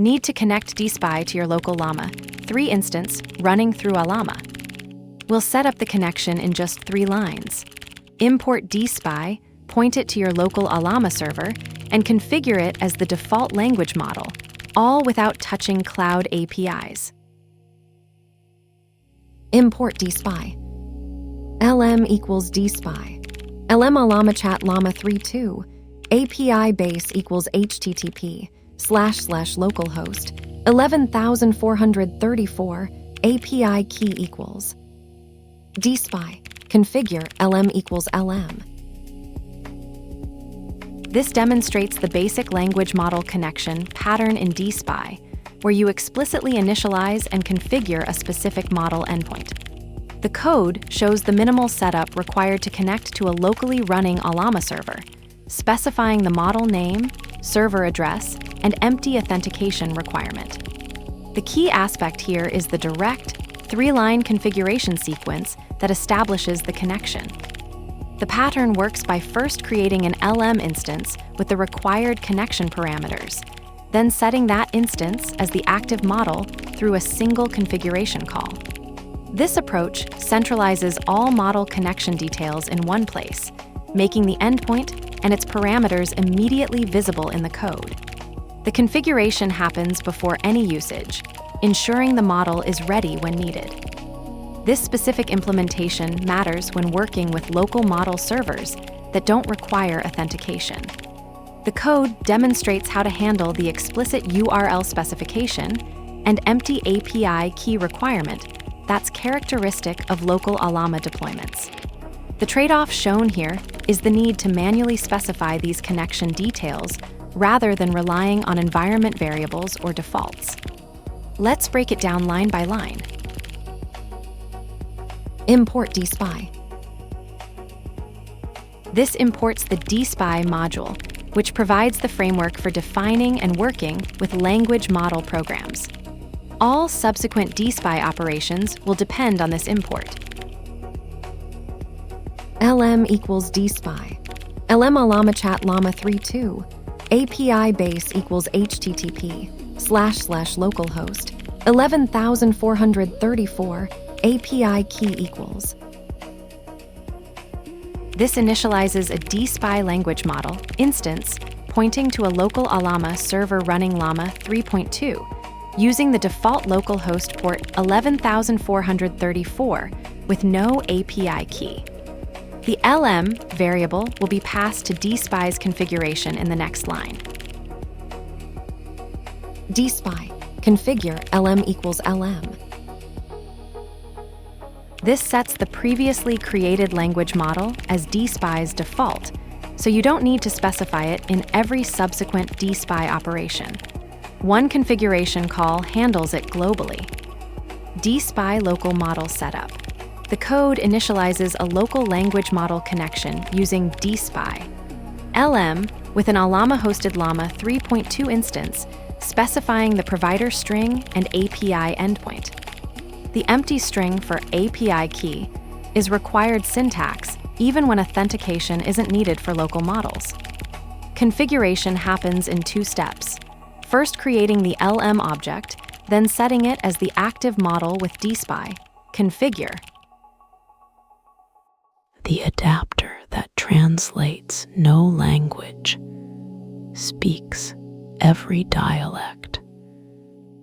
Need to connect DSPy to your local Llama 3 instance running through Ollama. We'll set up the connection in just 3 lines. Import DSPy, point it to your local Ollama server, and configure it as the default language model, all without touching cloud APIs. Import DSPy. LM equals DSPy. LM Ollama chat Llama 3.2. API base equals http://localhost 11,434 API key equals DSPy. Configure LM equals LM. This demonstrates the basic language model connection pattern in DSPy, where you explicitly initialize and configure a specific model endpoint. The code shows the minimal setup required to connect to a locally running Ollama server, specifying the model name, server address, and empty authentication requirement. The key aspect here is the direct, 3-line configuration sequence that establishes the connection. The pattern works by first creating an LM instance with the required connection parameters, then setting that instance as the active model through a single configuration call. This approach centralizes all model connection details in one place, making the endpoint and its parameters immediately visible in the code. The configuration happens before any usage, ensuring the model is ready when needed. This specific implementation matters when working with local model servers that don't require authentication. The code demonstrates how to handle the explicit URL specification and empty API key requirement that's characteristic of local Ollama deployments. The trade-off shown here is the need to manually specify these connection details rather than relying on environment variables or defaults. Let's break it down line by line. Import DSPy. This imports the DSPy module, which provides the framework for defining and working with language model programs. All subsequent DSPy operations will depend on this import. LM equals DSPy. LM Ollama chat Llama 3.2. API base equals http://localhost 11,434 API key equals. This initializes a DSPy language model instance pointing to a local Ollama server running Llama 3.2 using the default localhost port 11,434 with no API key. The LM variable will be passed to DSPy's configuration in the next line. DSPy. Configure LM equals LM. This sets the previously created language model as DSPy's default, so you don't need to specify it in every subsequent DSPy operation. One configuration call handles it globally. DSPy local model setup. The code initializes a local language model connection using DSPy. LM with an Ollama-hosted Llama 3.2 instance, specifying the provider string and API endpoint. The empty string for API key is required syntax even when authentication isn't needed for local models. Configuration happens in 2 steps. First creating the LM object, then setting it as the active model with DSPy. Configure. The adapter that translates no language, speaks every dialect,